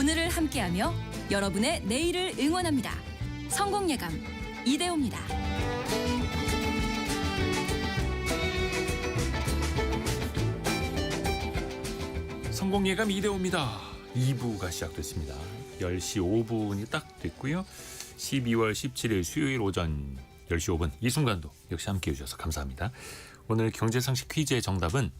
오늘을 함께하며 여러분의 내일을 응원합니다. 성공예감 이대호입니다. 성공예감 이대호입니다. 2부가 시작됐습니다. 10시 5분이 딱 됐고요. 12월 17일 수요일 오전 10시 5분 이 순간도 역시 함께해 주셔서 감사합니다. 오늘 경제상식 퀴즈의 정답은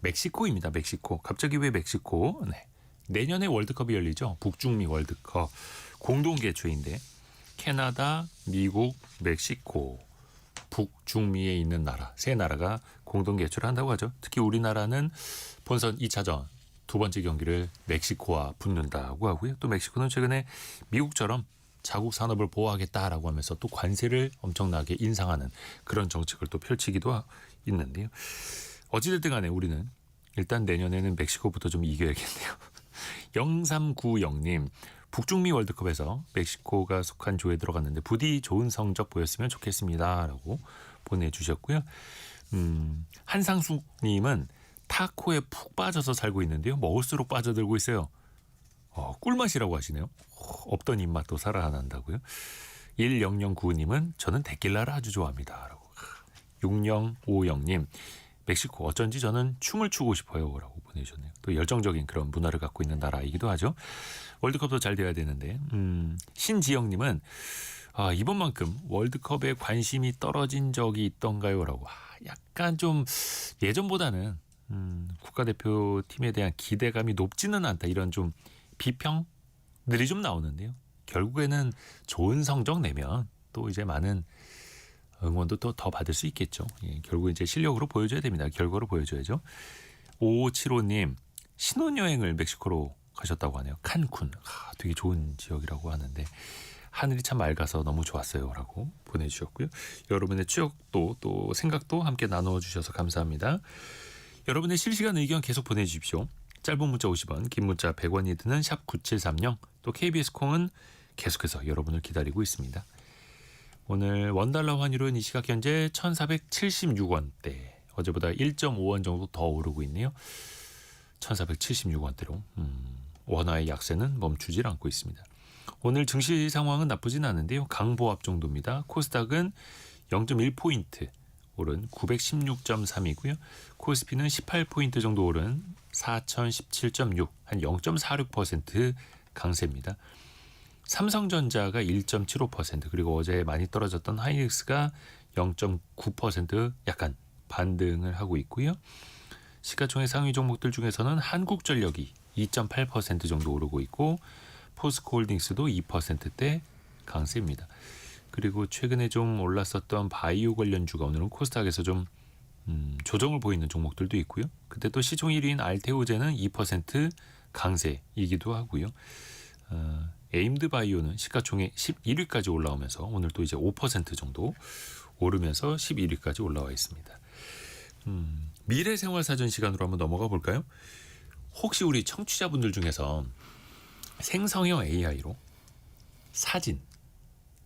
멕시코입니다. 멕시코. 갑자기 왜 멕시코? 네. 내년에 월드컵이 열리죠. 북중미 월드컵 공동 개최인데 캐나다, 미국, 멕시코, 북중미에 있는 나라 세 나라가 공동 개최를 한다고 하죠. 특히 우리나라는 본선 2차전 두 번째 경기를 멕시코와 붙는다고 하고요. 또 멕시코는 최근에 미국처럼 자국 산업을 보호하겠다라고 하면서 또 관세를 엄청나게 인상하는 그런 정책을 또 펼치기도 있는데요. 어찌됐든 간에 우리는 일단 내년에는 멕시코부터 좀 이겨야겠네요. 0390님, 북중미 월드컵에서 멕시코가 속한 조에 들어갔는데 부디 좋은 성적 보였으면 좋겠습니다. 라고 보내주셨고요. 한상숙님은 타코에 푹 빠져서 살고 있는데요. 먹을수록 빠져들고 있어요. 꿀맛이라고 하시네요. 없던 입맛도 살아난다고요. 1009님은 저는 데킬라를 아주 좋아합니다. 라고. 6050님, 멕시코 어쩐지 저는 춤을 추고 싶어요. 라고 보내주셨네요. 또 열정적인 그런 문화를 갖고 있는 나라이기도 하죠. 월드컵도 잘 돼야 되는데. 신지영님은 이번만큼 월드컵에 관심이 떨어진 적이 있던가요? 라고. 약간 좀 예전보다는 국가대표팀에 대한 기대감이 높지는 않다. 이런 좀 비평들이 좀 나오는데요. 결국에는 좋은 성적 내면 또 이제 많은 응원도 또 더 받을 수 있겠죠. 예, 결국 이제 실력으로 보여줘야 됩니다. 결과로 보여줘야죠. 5575님, 신혼여행을 멕시코로 가셨다고 하네요. 칸쿤. 되게 좋은 지역이라고 하는데 하늘이 참 맑아서 너무 좋았어요. 라고 보내주셨고요. 여러분의 추억도 또 생각도 함께 나눠주셔서 감사합니다. 여러분의 실시간 의견 계속 보내주십시오. 짧은 문자 50원, 긴 문자 100원이 드는 샵 9730, 또 KBS 콩은 계속해서 여러분을 기다리고 있습니다. 오늘 원달러 환율은 이 시각 현재 1,476원대, 어제보다 1.5원 정도 더 오르고 있네요. 1,476원대로 원화의 약세는 멈추질 않고 있습니다. 오늘 증시 상황은 나쁘진 않은데요. 강보합 정도입니다. 코스닥은 0.1포인트 오른 916.3이고요. 코스피는 18포인트 정도 오른 4017.6, 한 0.46% 강세입니다. 삼성전자가 1.75%, 그리고 어제 많이 떨어졌던 하이닉스가 0.9% 약간 반등을 하고 있고요. 시가총액 상위 종목들 중에서는 한국전력이 2.8% 정도 오르고 있고 포스코홀딩스도 2%대 강세입니다. 그리고 최근에 좀 올랐었던 바이오 관련주가 오늘은 코스닥에서 좀 조정을 보이는 종목들도 있고요. 그때 또 시총 1위인 알테오제는 2% 강세이기도 하고요. 에임드 바이오는 시가총액 11위까지 올라오면서 오늘 또 이제 5% 정도 오르면서 11위까지 올라와 있습니다. 미래생활사전 시간으로 한번 넘어가 볼까요? 혹시 우리 청취자분들 중에서 생성형 AI로 사진,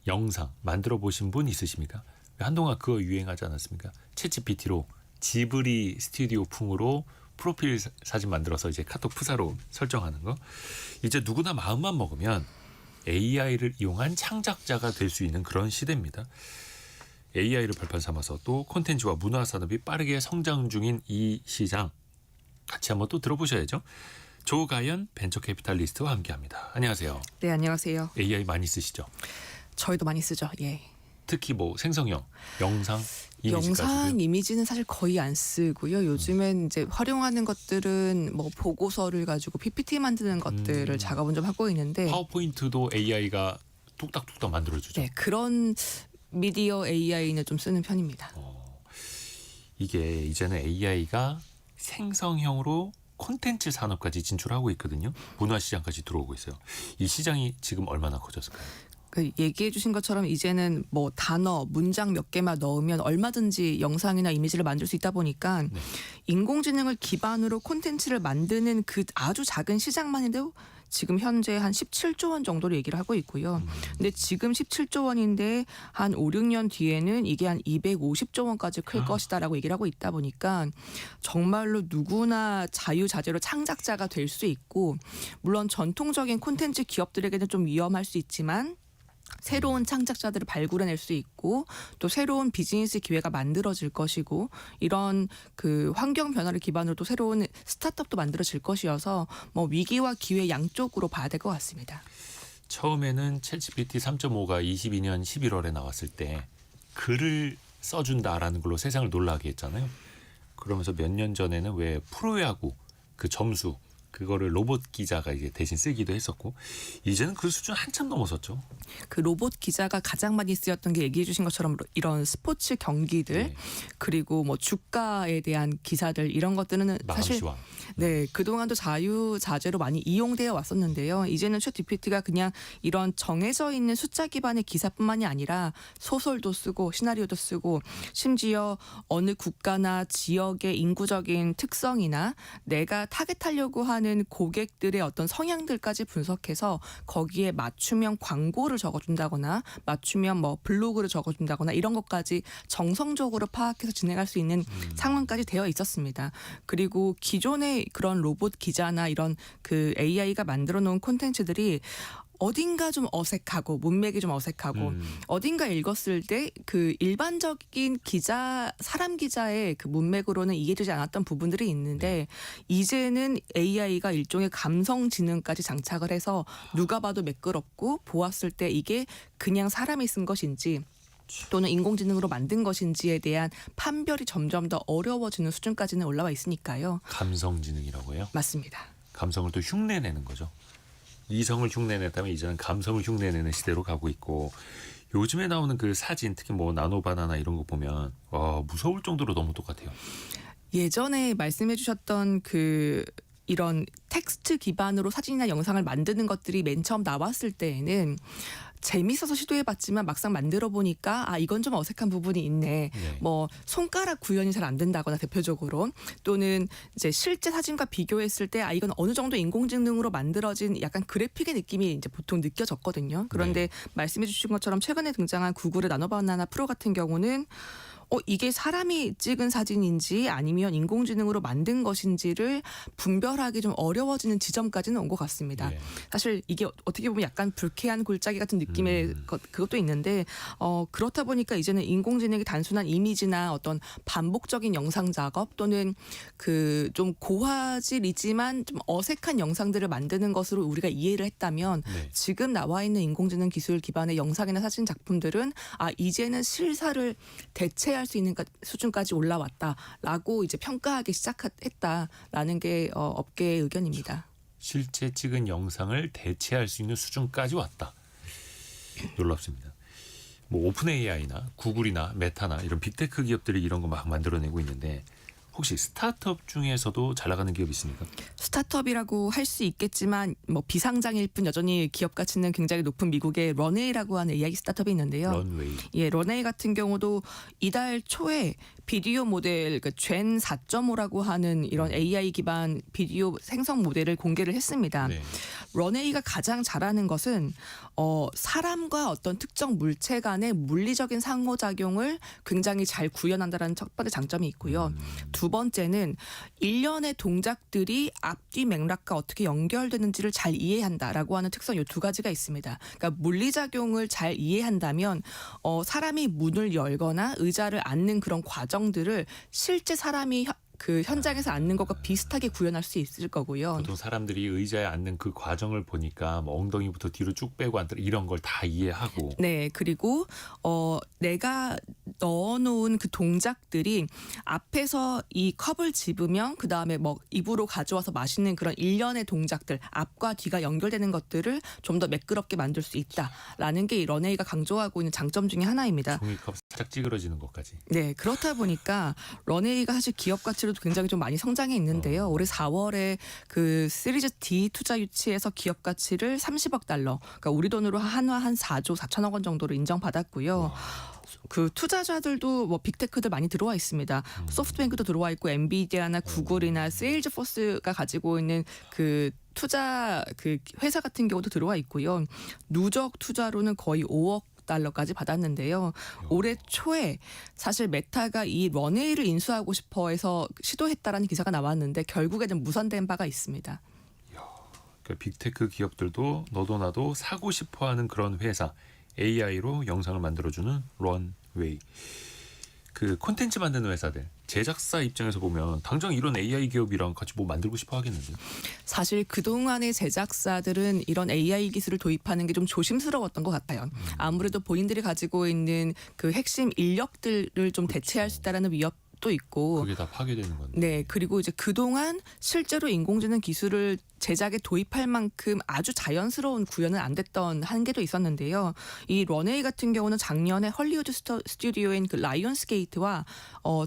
영상 만들어 보신 분 있으십니까? 한동안 그거 유행하지 않았습니까? 챗GPT로 지브리 스튜디오 풍으로 프로필 사진 만들어서 이제 카톡 프사로 설정하는 거. 이제 누구나 마음만 먹으면 AI를 이용한 창작자가 될 수 있는 그런 시대입니다. AI를 발판 삼아서 또 콘텐츠와 문화 산업이 빠르게 성장 중인 이 시장 같이 한번 또 들어보셔야죠. 조가연 벤처캐피탈리스트와 함께합니다. 안녕하세요. 네, 안녕하세요. AI 많이 쓰시죠? 저희도 많이 쓰죠. 예. 특히 뭐 생성형, 영상, 이미지까지도요? 영상 이미지는 사실 거의 안 쓰고요. 요즘엔 이제 활용하는 것들은 뭐 보고서를 가지고 PPT 만드는 것들을 작업은 좀 하고 있는데 파워포인트도 AI가 뚝딱뚝딱 만들어주죠. 네, 그런 미디어 AI는 좀 쓰는 편입니다. 이게 이제는 AI가 생성형으로 콘텐츠 산업까지 진출하고 있거든요. 문화시장까지 들어오고 있어요. 이 시장이 지금 얼마나 커졌을까요? 얘기해 주신 것처럼 이제는 뭐 단어, 문장 몇 개만 넣으면 얼마든지 영상이나 이미지를 만들 수 있다 보니까 네. 인공지능을 기반으로 콘텐츠를 만드는 그 아주 작은 시장만 해도 지금 현재 한 17조 원 정도로 얘기를 하고 있고요. 근데 지금 17조 원인데 한 5, 6년 뒤에는 이게 한 250조 원까지 클 것이다라고 얘기를 하고 있다 보니까 정말로 누구나 자유자재로 창작자가 될 수 있고, 물론 전통적인 콘텐츠 기업들에게는 좀 위험할 수 있지만 새로운 창작자들을 발굴해낼 수 있고 또 새로운 비즈니스 기회가 만들어질 것이고, 이런 그 환경 변화를 기반으로 또 새로운 스타트업도 만들어질 것이어서 뭐 위기와 기회 양쪽으로 봐야 될 것 같습니다. 처음에는 챗GPT 3.5가 22년 11월에 나왔을 때 글을 써준다라는 걸로 세상을 놀라게 했잖아요. 그러면서 몇 년 전에는 왜 프로야구 그 점수 그거를 로봇 기자가 이제 대신 쓰기도 했었고, 이제는 그 수준 한참 넘어섰죠. 그 로봇 기자가 가장 많이 쓰였던 게 얘기해 주신 것처럼 이런 스포츠 경기들, 네. 그리고 뭐 주가에 대한 기사들, 이런 것들은 사실 마감시황. 네, 그동안도 자유자재로 많이 이용되어 왔었는데요. 이제는 챗GPT가 그냥 이런 정해져 있는 숫자 기반의 기사뿐만이 아니라 소설도 쓰고 시나리오도 쓰고, 심지어 어느 국가나 지역의 인구적인 특성이나 내가 타겟하려고 하는 고객들의 어떤 성향들까지 분석해서 거기에 맞춤형 광고를 적어준다거나 맞춤형 뭐 블로그를 적어준다거나 이런 것까지 정성적으로 파악해서 진행할 수 있는 상황까지 되어 있었습니다. 그리고 기존의 그런 로봇 기자나 이런 그 AI가 만들어 놓은 콘텐츠들이 어딘가 좀 어색하고 문맥이 좀 어색하고 어딘가 읽었을 때 그 일반적인 기자, 사람 기자의 그 문맥으로는 이해되지 않았던 부분들이 있는데, 이제는 AI가 일종의 감성 지능까지 장착을 해서 누가 봐도 매끄럽고 보았을 때 이게 그냥 사람이 쓴 것인지 또는 인공지능으로 만든 것인지에 대한 판별이 점점 더 어려워지는 수준까지는 올라와 있으니까요. 감성지능이라고 해요. 맞습니다. 감성을 또 흉내내는 거죠. 이성을 흉내냈다면 이제는 감성을 흉내내는 시대로 가고 있고, 요즘에 나오는 그 사진, 특히 뭐 나노바나나 이런 거 보면 무서울 정도로 너무 똑같아요. 예전에 말씀해 주셨던 그 이런 텍스트 기반으로 사진이나 영상을 만드는 것들이 맨 처음 나왔을 때에는 재밌어서 시도해봤지만 막상 만들어 보니까 이건 좀 어색한 부분이 있네. 네. 뭐 손가락 구현이 잘 안 된다거나 대표적으로, 또는 이제 실제 사진과 비교했을 때 이건 어느 정도 인공지능으로 만들어진 약간 그래픽의 느낌이 이제 보통 느껴졌거든요. 그런데 말씀해 주신 것처럼 최근에 등장한 구글의 나노바나나 프로 같은 경우는 이게 사람이 찍은 사진인지 아니면 인공지능으로 만든 것인지를 분별하기 좀 어려워지는 지점까지는 온 것 같습니다. 네. 사실 이게 어떻게 보면 약간 불쾌한 골짜기 같은 느낌의 그것도 있는데, 그렇다 보니까 이제는 인공지능이 단순한 이미지나 어떤 반복적인 영상 작업 또는 그 좀 고화질이지만 좀 어색한 영상들을 만드는 것으로 우리가 이해를 했다면, 네. 지금 나와 있는 인공지능 기술 기반의 영상이나 사진 작품들은 이제는 실사를 대체할 수 있는 수준까지 올라왔다라고 이제 평가하기 시작했다라는 게 업계의 의견입니다. 실제 찍은 영상을 대체할 수 있는 수준까지 왔다. 놀랍습니다. 뭐 오픈 AI나 구글이나 메타나 이런 빅테크 기업들이 이런 거 막 만들어내고 있는데, 혹시 스타트업 중에서도 잘 나가는 기업 있습니까? 스타트업이라고 할 수 있겠지만 뭐 비상장일 뿐 여전히 기업 가치는 굉장히 높은 미국의 런웨이라고 하는 AI 스타트업이 있는데요. 런웨이. 예, 런웨이 같은 경우도 이달 초에 비디오 모델 젠 4.5라고 하는 이런 AI 기반 비디오 생성 모델을 공개를 했습니다. 네. 런웨이가 가장 잘하는 것은 사람과 어떤 특정 물체 간의 물리적인 상호작용을 굉장히 잘 구현한다는 첫 번째 장점이 있고요. 두 번째는 일련의 동작들이 앞뒤 맥락과 어떻게 연결되는지를 잘 이해한다라고 하는 특성, 이 두 가지가 있습니다. 그러니까 물리작용을 잘 이해한다면 사람이 문을 열거나 의자를 앉는 그런 과정들을 실제 사람이 그 현장에서 앉는 것과 비슷하게 구현할 수 있을 거고요. 보통 사람들이 의자에 앉는 그 과정을 보니까 뭐 엉덩이부터 뒤로 쭉 빼고 앉더라 이런 걸 다 이해하고. 네, 그리고 내가 넣어놓은 그 동작들이 앞에서 이 컵을 집으면 그 다음에 뭐 입으로 가져와서 마시는 그런 일련의 동작들, 앞과 뒤가 연결되는 것들을 좀 더 매끄럽게 만들 수 있다라는 게 이 런웨이가 강조하고 있는 장점 중에 하나입니다. 종이컵 살짝 찌그러지는 것까지. 네, 그렇다 보니까 런웨이가 사실 기업 가치로도 굉장히 좀 많이 성장해 있는데요. 올해 4월에 그 시리즈 D 투자 유치에서 기업 가치를 30억 달러, 그러니까 우리 돈으로 한화 한 4조 4천억 원 정도로 인정받았고요. 그 투자자들도 뭐 빅테크들 많이 들어와 있습니다. 소프트뱅크도 들어와 있고 엔비디아나 구글이나 세일즈포스가 가지고 있는 그 투자 그 회사 같은 경우도 들어와 있고요. 누적 투자로는 거의 5억 달러까지 받았는데요. 올해 초에 사실 메타가 이 런웨이를 인수하고 싶어 해서 시도했다라는 기사가 나왔는데 결국에는 무산된 바가 있습니다. 그러니까 빅테크 기업들도 너도 나도 사고 싶어하는 그런 회사 AI로 영상을 만들어주는 런웨이. 그 콘텐츠 만드는 회사들 제작사 입장에서 보면 당장 이런 AI 기업이랑 같이 뭐 만들고 싶어 하겠는데요. 사실 그동안의 제작사들은 이런 AI 기술을 도입하는 게 좀 조심스러웠던 것 같아요. 아무래도 본인들이 가지고 있는 그 핵심 인력들을 좀 대체할 수 있다라는 위협도 있고 그게 다 파괴되는 건데. 네, 그리고 이제 그동안 실제로 인공지능 기술을 제작에 도입할 만큼 아주 자연스러운 구현은 안 됐던 한계도 있었는데요. 이 런웨이 같은 경우는 작년에 헐리우드 스튜디오인 그 라이온스 게이트와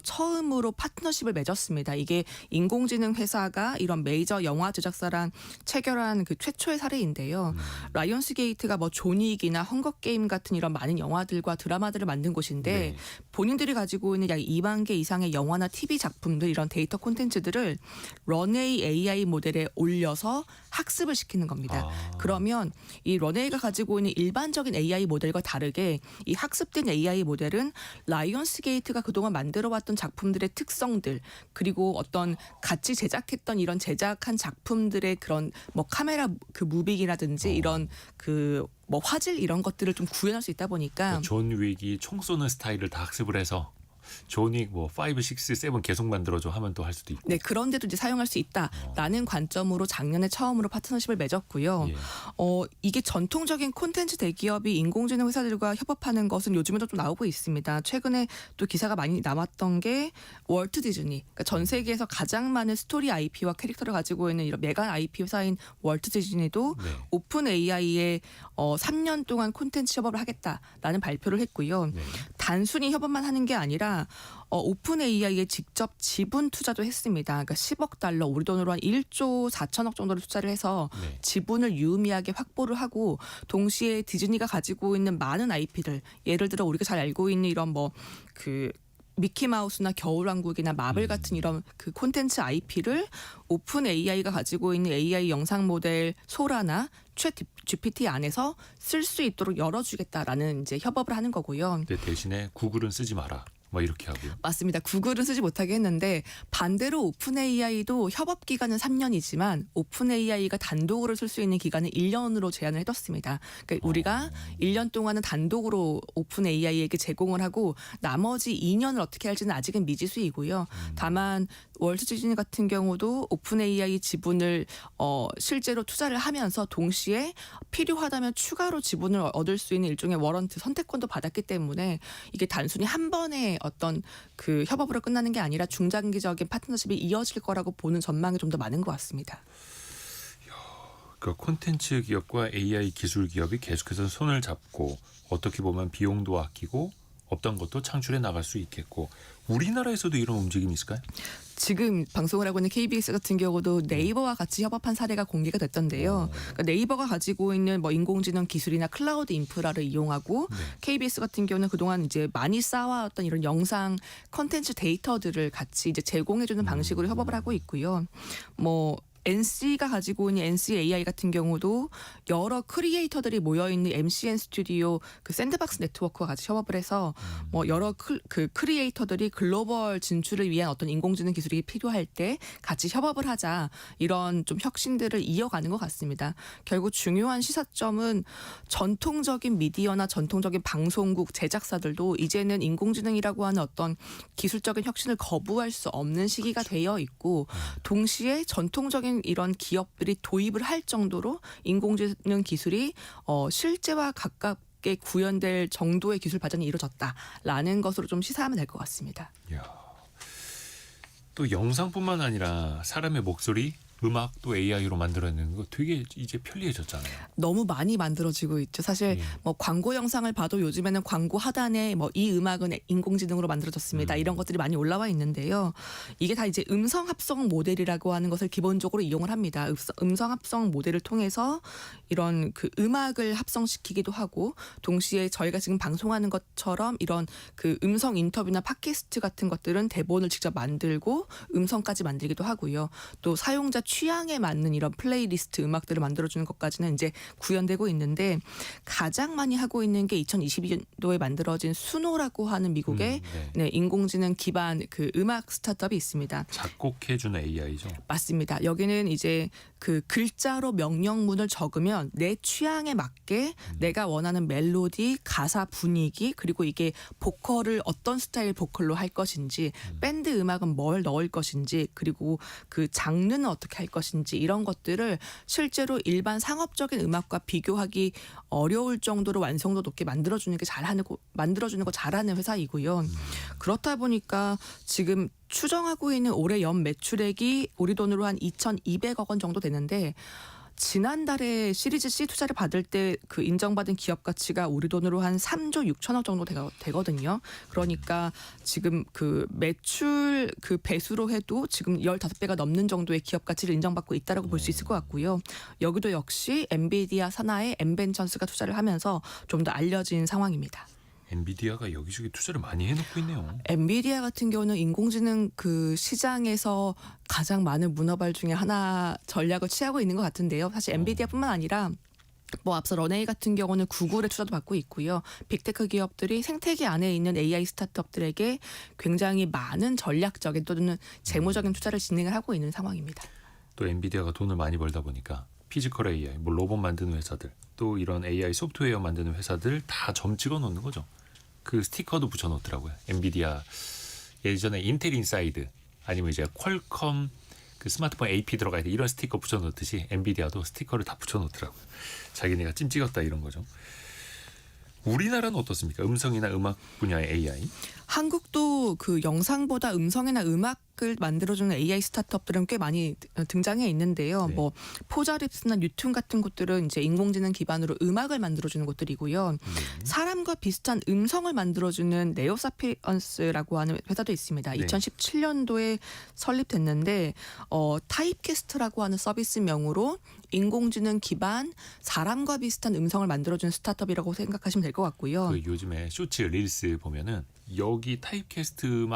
처음으로 파트너십을 맺었습니다. 이게 인공지능 회사가 이런 메이저 영화 제작사랑 체결한 그 최초의 사례인데요. 라이온스 게이트가 뭐 존윅이나 헝거 게임 같은 이런 많은 영화들과 드라마들을 만든 곳인데 네. 본인들이 가지고 있는 약 2만 개 이상의 영화나 TV 작품들 이런 데이터 콘텐츠들을 런웨이 AI 모델에 올려서 학습을 시키는 겁니다. 그러면 이 런웨이가 가지고 있는 일반적인 AI 모델과 다르게 이 학습된 AI 모델은 라이온스 게이트가 그동안 만들어왔던 작품들의 특성들 그리고 어떤 같이 제작했던 이런 제작한 작품들의 그런 뭐 카메라 그 무빙이라든지 이런 그 뭐 화질 이런 것들을 좀 구현할 수 있다 보니까 존 윅이 총 쏘는 스타일을 다 학습을 해서 존윅 뭐 5, 6, 7 계속 만들어줘 하면 또 할 수도 있고. 네, 그런데도 이제 사용할 수 있다라는 관점으로 작년에 처음으로 파트너십을 맺었고요. 예. 이게 전통적인 콘텐츠 대기업이 인공지능 회사들과 협업하는 것은 요즘에도 좀 나오고 있습니다. 최근에 또 기사가 많이 나왔던 게 월트 디즈니, 그러니까 전 세계에서 가장 많은 스토리 IP와 캐릭터를 가지고 있는 이런 메가 IP 회사인 월트 디즈니도 네. 오픈 AI에 3년 동안 콘텐츠 협업을 하겠다라는 발표를 했고요. 네. 단순히 협업만 하는 게 아니라 오픈 AI에 직접 지분 투자도 했습니다. 그러니까 10억 달러, 우리 돈으로 한 1조 4천억 정도를 투자를 해서 네. 지분을 유의미하게 확보를 하고 동시에 디즈니가 가지고 있는 많은 IP들, 예를 들어 우리가 잘 알고 있는 이런 뭐 그 미키마우스나 겨울왕국이나 마블 같은 이런 그 콘텐츠 IP를 오픈 AI가 가지고 있는 AI 영상 모델 소라나 챗 GPT 안에서 쓸 수 있도록 열어주겠다라는 이제 협업을 하는 거고요. 근데 대신에 구글은 쓰지 마라. 뭐 이렇게 하고요. 맞습니다. 구글은 쓰지 못하게 했는데 반대로 오픈 AI도 협업 기간은 3년이지만 오픈 AI가 단독으로 쓸 수 있는 기간은 1년으로 제한을 해뒀습니다. 그러니까 우리가 1년 동안은 단독으로 오픈 AI에게 제공을 하고 나머지 2년을 어떻게 할지는 아직은 미지수이고요. 다만 월트 디즈니 같은 경우도 오픈 AI 지분을 실제로 투자를 하면서 동시에 필요하다면 추가로 지분을 얻을 수 있는 일종의 워런트 선택권도 받았기 때문에 이게 단순히 한 번에 어떤 그 협업으로 끝나는 게 아니라 중장기적인 파트너십이 이어질 거라고 보는 전망이 좀 더 많은 것 같습니다. 그 콘텐츠 기업과 AI 기술 기업이 계속해서 손을 잡고 어떻게 보면 비용도 아끼고 없던 것도 창출해 나갈 수 있겠고 우리나라에서도 이런 움직임이 있을까요? 지금 방송을 하고 있는 KBS 같은 경우도 네이버와 같이 협업한 사례가 공개가 됐던데요. 그러니까 네이버가 가지고 있는 뭐 인공지능 기술이나 클라우드 인프라를 이용하고 KBS 같은 경우는 그동안 이제 많이 쌓아왔던 이런 영상 컨텐츠 데이터들을 같이 이제 제공해주는 방식으로 협업을 하고 있고요. 뭐 NC가 가지고 있는 NC AI 같은 경우도 여러 크리에이터들이 모여 있는 MCN 스튜디오 그 샌드박스 네트워크와 같이 협업을 해서 뭐 여러 그 크리에이터들이 글로벌 진출을 위한 어떤 인공지능 기술이 필요할 때 같이 협업을 하자 이런 좀 혁신들을 이어가는 것 같습니다. 결국 중요한 시사점은 전통적인 미디어나 전통적인 방송국 제작사들도 이제는 인공지능이라고 하는 어떤 기술적인 혁신을 거부할 수 없는 시기가 되어 있고 동시에 전통적인 이런 기업들이 도입을 할 정도로 인공지능 기술이 실제와 가깝게 구현될 정도의 기술 발전이 이루어졌다라는 것으로 좀 시사하면 될 것 같습니다. 이야. 또 영상뿐만 아니라 사람의 목소리, 음악도 AI로 만들어내는 거 되게 이제 편리해졌잖아요. 너무 많이 만들어지고 있죠. 사실 예. 뭐 광고 영상을 봐도 요즘에는 광고 하단에 뭐 이 음악은 인공지능으로 만들어졌습니다. 이런 것들이 많이 올라와 있는데요. 이게 다 이제 음성 합성 모델이라고 하는 것을 기본적으로 이용을 합니다. 음성 합성 모델을 통해서 이런 그 음악을 합성시키기도 하고 동시에 저희가 지금 방송하는 것처럼 이런 그 음성 인터뷰나 팟캐스트 같은 것들은 대본을 직접 만들고 음성까지 만들기도 하고요. 또 사용자 취향에 맞는 이런 플레이리스트 음악들을 만들어주는 것까지는 이제 구현되고 있는데 가장 많이 하고 있는 게 2022년도에 만들어진 수노라고 하는 미국의 네. 네, 인공지능 기반 그 음악 스타트업이 있습니다. 작곡해주는 AI죠. 맞습니다. 여기는 이제 그 글자로 명령문을 적으면 내 취향에 맞게 내가 원하는 멜로디, 가사 분위기 그리고 이게 보컬을 어떤 스타일 보컬로 할 것인지 밴드 음악은 뭘 넣을 것인지 그리고 그 장르는 어떻게 할 것인지 이런 것들을 실제로 일반 상업적인 음악과 비교하기 어려울 정도로 완성도 높게 만들어주는 거 잘하는 회사이고요. 그렇다 보니까 지금 추정하고 있는 올해 연 매출액이 우리 돈으로 한 2,200억 원 정도 되는데 지난달에 시리즈 C 투자를 받을 때 그 인정받은 기업 가치가 우리 돈으로 한 3조 6천억 정도 되거든요. 그러니까 지금 그 매출 그 배수로 해도 지금 15배가 넘는 정도의 기업 가치를 인정받고 있다라고 볼 수 있을 것 같고요. 여기도 역시 엔비디아 산하의 엔벤처스가 투자를 하면서 좀 더 알려진 상황입니다. 엔비디아가 여기저기 투자를 많이 해놓고 있네요. 엔비디아 같은 경우는 인공지능 그 시장에서 가장 많은 문어발 중에 하나 전략을 취하고 있는 것 같은데요. 사실 엔비디아뿐만 아니라 뭐 앞서 런웨이 같은 경우는 구글의 투자도 받고 있고요. 빅테크 기업들이 생태계 안에 있는 AI 스타트업들에게 굉장히 많은 전략적인 또는 재무적인 투자를 진행을 하고 있는 상황입니다. 또 엔비디아가 돈을 많이 벌다 보니까 피지컬 AI, 뭐 로봇 만드는 회사들, 또 이런 AI 소프트웨어 만드는 회사들 다 점 찍어 놓는 거죠. 그 스티커도 붙여 놓더라고요. 엔비디아 예전에 인텔 인사이드 아니면 이제 퀄컴 그 스마트폰 AP 들어가 있는 이런 스티커 붙여 놓듯이 엔비디아도 스티커를 다 붙여 놓더라고요. 자기네가 찜 찍었다 이런 거죠. 우리나라는 어떻습니까? 음성이나 음악 분야의 AI? 한국도 그 영상보다 음성이나 음악을 만들어주는 AI 스타트업들은 꽤 많이 등장해 있는데요. 네. 뭐 포자립스나 뉴튠 같은 곳들은 이제 인공지능 기반으로 음악을 만들어주는 곳들이고요. 사람과 비슷한 음성을 만들어주는 네오사피언스라고 하는 회사도 있습니다. 네. 2017년도에 설립됐는데 타입캐스트라고 하는 서비스명으로 인공지능 기반 사람과 비슷한 음성을 만들어주는 스타트업이라고 생각하시면 될 것 같고요. 그 요즘에 쇼츠 릴스 보면은 여기 타입캐스트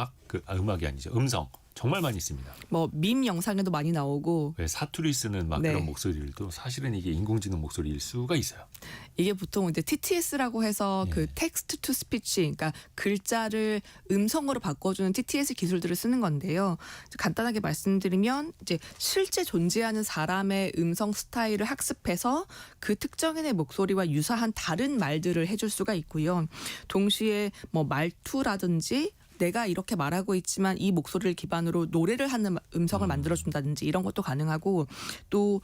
음악이 아니죠. 음성 정말 많이 있습니다. 뭐 밈 영상에도 많이 나오고 왜 사투리 쓰는 막 네. 그런 목소리들도 사실은 이게 인공지능 목소리일 수가 있어요. 이게 보통 이제 TTS라고 해서 예. 그 텍스트 투 스피치, 그러니까 글자를 음성으로 바꿔주는 TTS 기술들을 쓰는 건데요. 간단하게 말씀드리면 이제 실제 존재하는 사람의 음성 스타일을 학습해서 그 특정인의 목소리와 유사한 다른 말들을 해줄 수가 있고요. 동시에 뭐 말투라든지 내가 이렇게 말하고 있지만 이 목소리를 기반으로 노래를 하는 음성을 만들어준다든지 이런 것도 가능하고 또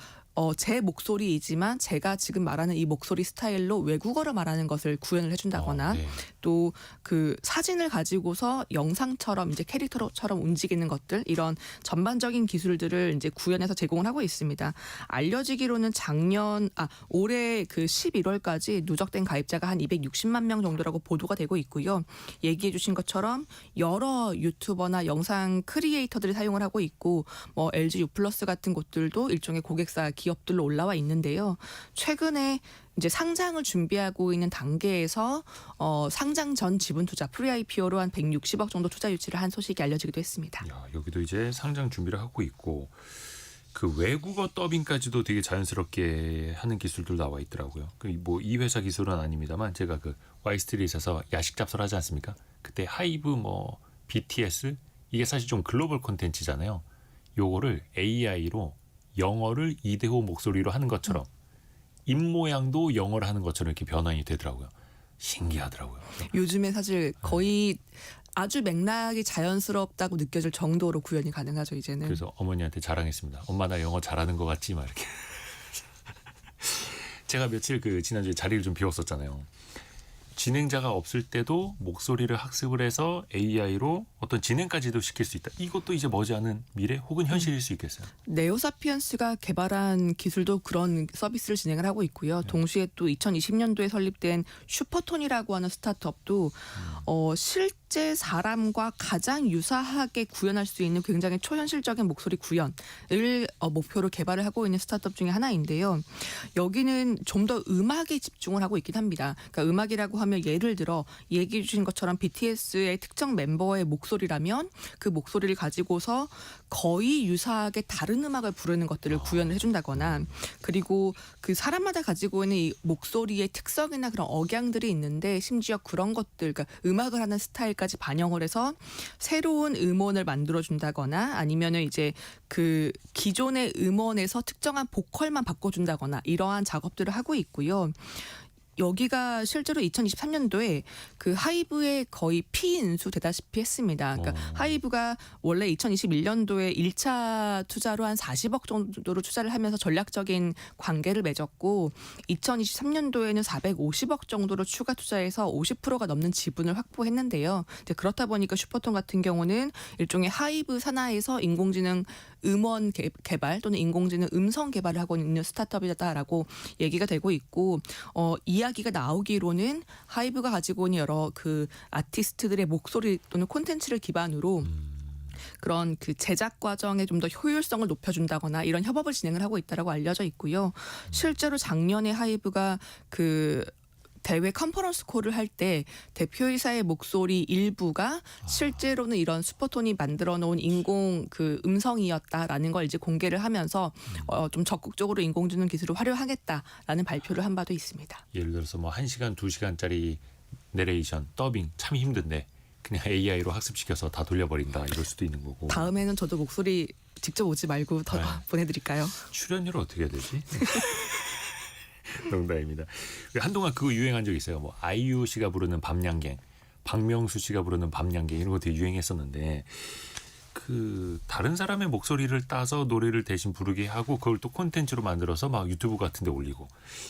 제 목소리이지만 제가 지금 말하는 이 목소리 스타일로 외국어로 말하는 것을 구현을 해준다거나 네. 또 그 사진을 가지고서 영상처럼 이제 캐릭터처럼 움직이는 것들 이런 전반적인 기술들을 이제 구현해서 제공을 하고 있습니다. 알려지기로는 올해 그 11월까지 누적된 가입자가 한 260만 명 정도라고 보도가 되고 있고요. 얘기해 주신 것처럼 여러 유튜버나 영상 크리에이터들이 사용을 하고 있고 뭐 LG U+ 같은 곳들도 일종의 고객사 기업들로 올라와 있는데요. 최근에 이제 상장을 준비하고 있는 단계에서 상장 전 지분 투자 프리-IPO로 한 160억 정도 투자 유치를 한 소식이 알려지기도 했습니다. 야, 여기도 이제 상장 준비를 하고 있고 그 외국어 더빙까지도 되게 자연스럽게 하는 기술도 나와 있더라고요. 뭐 이 회사 기술은 아닙니다만 제가 그 와이스트릿에서 야식 잡설하지 않습니까? 그때 하이브 뭐 BTS 이게 사실 좀 글로벌 콘텐츠잖아요. 요거를 AI로 영어를 이대호 목소리로 하는 것처럼 입 모양도 영어를 하는 것처럼 이렇게 변환이 되더라고요. 신기하더라고요. 요즘에 사실 거의 아주 맥락이 자연스럽다고 느껴질 정도로 구현이 가능하죠, 이제는. 그래서 어머니한테 자랑했습니다. 엄마 나 영어 잘하는 것 같지? 막 이렇게. 제가 며칠 그 지난주에 자리를 좀 비웠었잖아요. 진행자가 없을 때도 목소리를 학습을 해서 AI로 어떤 진행까지도 시킬 수 있다. 이것도 이제 머지않은 미래 혹은 현실일 수 있겠어요. 네오사피엔스가 개발한 기술도 그런 서비스를 진행을 하고 있고요. 동시에 또 2020년도에 설립된 슈퍼톤이라고 하는 스타트업도 실제 사람과 가장 유사하게 구현할 수 있는 굉장히 초현실적인 목소리 구현을 목표로 개발을 하고 있는 스타트업 중에 하나인데요. 여기는 좀 더 음악에 집중을 하고 있긴 합니다. 그러니까 음악이라고 하면 예를 들어 얘기해 주신 것처럼 BTS의 특정 멤버의 목소리라면 그 목소리를 가지고서 거의 유사하게 다른 음악을 부르는 것들을 구현을 해준다거나, 그리고 그 사람마다 가지고 있는 이 목소리의 특성이나 그런 억양들이 있는데 심지어 그런 것들, 그러니까 음악을 하는 스타일까지 반영을 해서 새로운 음원을 만들어준다거나 아니면은 이제 그 기존의 음원에서 특정한 보컬만 바꿔준다거나 이러한 작업들을 하고 있고요. 여기가 실제로 2023년도에 그 하이브의 거의 피인수 되다시피 했습니다. 그러니까 하이브가 원래 2021년도에 1차 투자로 한 40억 정도로 투자를 하면서 전략적인 관계를 맺었고 2023년도에는 450억 정도로 추가 투자해서 50%가 넘는 지분을 확보했는데요. 그렇다 보니까 슈퍼톤 같은 경우는 일종의 하이브 산하에서 인공지능 음원 개발 또는 인공지능 음성 개발을 하고 있는 스타트업이다라고 얘기가 되고 있고, 이야기가 나오기로는 하이브가 가지고 있는 여러 그 아티스트들의 목소리 또는 콘텐츠를 기반으로 그런 그 제작 과정에 좀 더 효율성을 높여준다거나 이런 협업을 진행을 하고 있다라고 알려져 있고요. 실제로 작년에 하이브가 그 대외 컨퍼런스 콜을 할 때 대표이사의 목소리 일부가 실제로는 이런 슈퍼톤이 만들어 놓은 인공 그 음성이었다라는 걸 이제 공개를 하면서 좀 적극적으로 인공지능 기술을 활용하겠다라는 발표를 한 바도 있습니다. 예를 들어서 뭐 1시간, 2시간짜리 내레이션, 더빙 참 힘든데 그냥 AI로 학습시켜서 다 돌려버린다 이럴 수도 있는 거고. 다음에는 저도 목소리 직접 오지 말고 더 보내드릴까요? 출연료를 어떻게 해야 되지? 농담입니다. 한동안 그거 유행한 적 있어요. 뭐 아이유 씨가 부르는 밤양갱, 박명수 씨가 부르는 밤양갱 이런 것도 유행했었는데 그 다른 사람의 목소리를 따서 노래를 대신 부르게 하고 그걸 또 콘텐츠로 만들어서 막 유튜브 같은 데 올리고,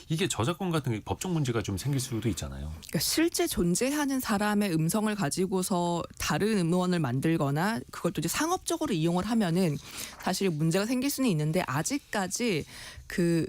이게 저작권 같은 게 법적 문제가 좀 생길 수도 있잖아요. 그러니까 실제 존재하는 사람의 음성을 가지고서 다른 음원을 만들거나 그걸 또 이제 상업적으로 이용을 하면은 사실 문제가 생길 수는 있는데, 아직까지 그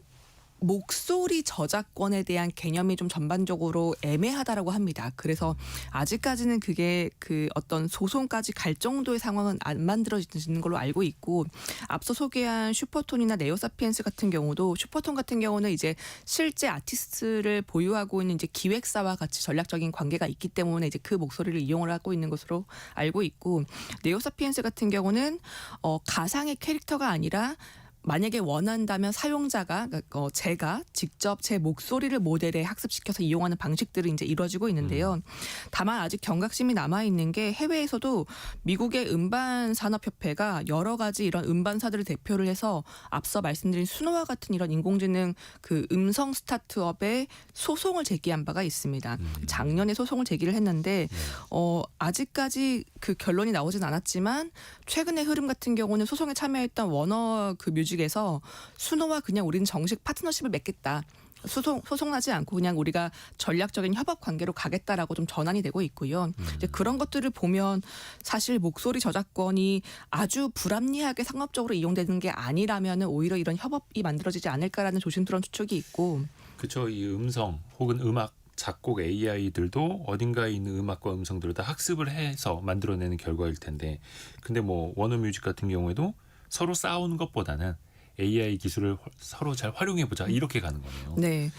목소리 저작권에 대한 개념이 좀 전반적으로 애매하다라고 합니다. 그래서 아직까지는 그게 그 어떤 소송까지 갈 정도의 상황은 안 만들어지는 걸로 알고 있고, 앞서 소개한 슈퍼톤이나 네오사피엔스 같은 경우도, 슈퍼톤 같은 경우는 이제 실제 아티스트를 보유하고 있는 이제 기획사와 같이 전략적인 관계가 있기 때문에 이제 그 목소리를 이용을 하고 있는 것으로 알고 있고, 네오사피엔스 같은 경우는 가상의 캐릭터가 아니라 만약에 원한다면 사용자가 제가 직접 제 목소리를 모델에 학습시켜서 이용하는 방식들이 이제 이루어지고 있는데요. 다만 아직 경각심이 남아 있는 게, 해외에서도 미국의 음반 산업협회가 여러 가지 이런 음반사들을 대표를 해서 앞서 말씀드린 수노와 같은 이런 인공지능 그 음성 스타트업에 소송을 제기한 바가 있습니다. 작년에 소송을 제기를 했는데 아직까지 그 결론이 나오진 않았지만 최근의 흐름 같은 경우는 소송에 참여했던 워너 그 뮤직에서 수노와 그냥 우리는 정식 파트너십을 맺겠다, 소송하지 않고 그냥 우리가 전략적인 협업 관계로 가겠다라고 좀 전환이 되고 있고요. 이제 그런 것들을 보면 사실 목소리 저작권이 아주 불합리하게 상업적으로 이용되는 게 아니라면은 오히려 이런 협업이 만들어지지 않을까라는 조심스러운 추측이 있고. 그렇죠. 이 음성 혹은 음악 작곡 AI들도 어딘가에 있는 음악과 음성들을 다 학습을 해서 만들어내는 결과일 텐데, 근데 뭐 워너뮤직 같은 경우에도 서로 싸우는 것보다는 AI 기술을 서로 잘 활용해보자 이렇게 가는 거네요. 네.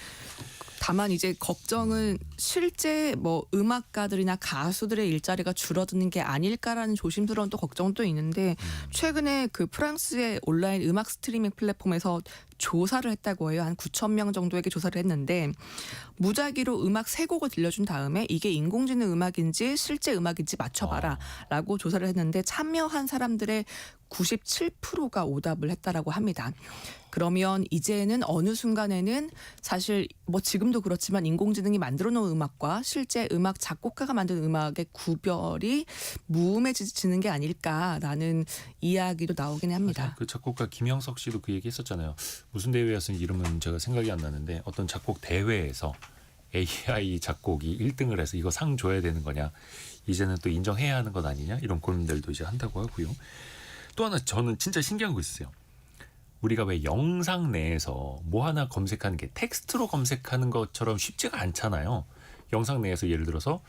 다만 이제 걱정은 실제 뭐 음악가들이나 가수들의 일자리가 줄어드는 게 아닐까라는 조심스러운 또 걱정도 있는데, 최근에 그 프랑스의 온라인 음악 스트리밍 플랫폼에서 조사를 했다고 해요. 한 9천 명 정도에게 조사를 했는데, 무작위로 음악 3곡을 들려준 다음에 이게 인공지능 음악인지 실제 음악인지 맞춰봐라 라고 조사를 했는데, 참여한 사람들의 97%가 오답을 했다라고 합니다. 그러면 이제는 어느 순간에는 사실 뭐 지금도 그렇지만 인공지능이 만들어 놓은 음악과 실제 음악 작곡가가 만든 음악의 구별이 무음해지는 게 아닐까라는 이야기도 나오긴 합니다. 맞아요. 그 작곡가 김영석 씨도 그 얘기 했었잖아요. 무슨 대회였는지 이름은 제가 생각이 안 나는데 어떤 작곡 대회에서 AI 작곡이 1등을 해서 이거 상 줘야 되는 거냐, 이제는 또 인정해야 하는 것 아니냐, 이런 고민들도 이제 한다고 하고요. 또 하나 저는 진짜 신기한 거 있어요. 우리가 왜 영상 내에서 뭐 하나 검색하는 게 텍스트로 검색하는 것처럼 쉽지가 않잖아요. 영상 내에서 예를 들어서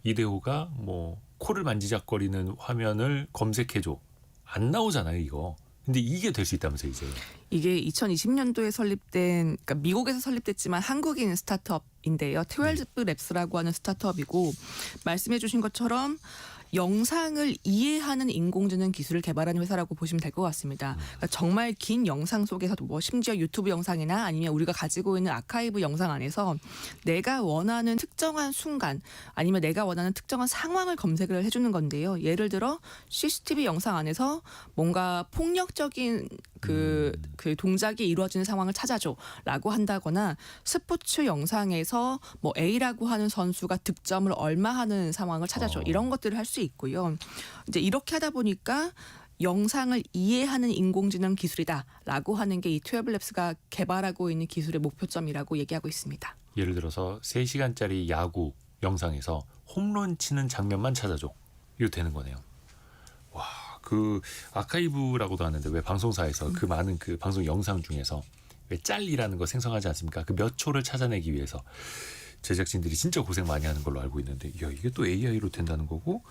이대호가 뭐 코를 만지작거리는 화면을 검색해줘, 안 나오잖아요 이거. 근데 이게 될 수 있다면서요 이제. 이게 2020년도에 설립된, 그러니까 미국에서 설립됐지만 한국인 스타트업인데요. 12랩스라고 하는 스타트업이고, 말씀해 주신 것처럼 영상을 이해하는 인공지능 기술을 개발하는 회사라고 보시면 될 것 같습니다. 그러니까 정말 긴 영상 속에서도 뭐 심지어 유튜브 영상이나 아니면 우리가 가지고 있는 아카이브 영상 안에서 내가 원하는 특정한 순간 아니면 내가 원하는 특정한 상황을 검색을 해주는 건데요. 예를 들어 CCTV 영상 안에서 뭔가 폭력적인 그 동작이 이루어지는 상황을 찾아줘라고 한다거나, 스포츠 영상에서 뭐 A라고 하는 선수가 득점을 얼마 하는 상황을 찾아줘, 이런 것들을 할 수 있고요. 이제 이렇게 하다 보니까 영상을 이해하는 인공지능 기술이다라고 하는 게 이 12랩스가 개발하고 있는 기술의 목표점이라고 얘기하고 있습니다. 예를 들어서 3시간짜리 야구 영상에서 홈런 치는 장면만 찾아줘, 이거 되는 거네요. 와, 그 아카이브라고도 하는데 왜 방송사에서 그 많은 그 방송 영상 중에서 왜 짤이라는 거 생성하지 않습니까? 그 몇 초를 찾아내기 위해서 제작진들이 진짜 고생 많이 하는 걸로 알고 있는데, 야, 이게 또 AI로 된다는 거고,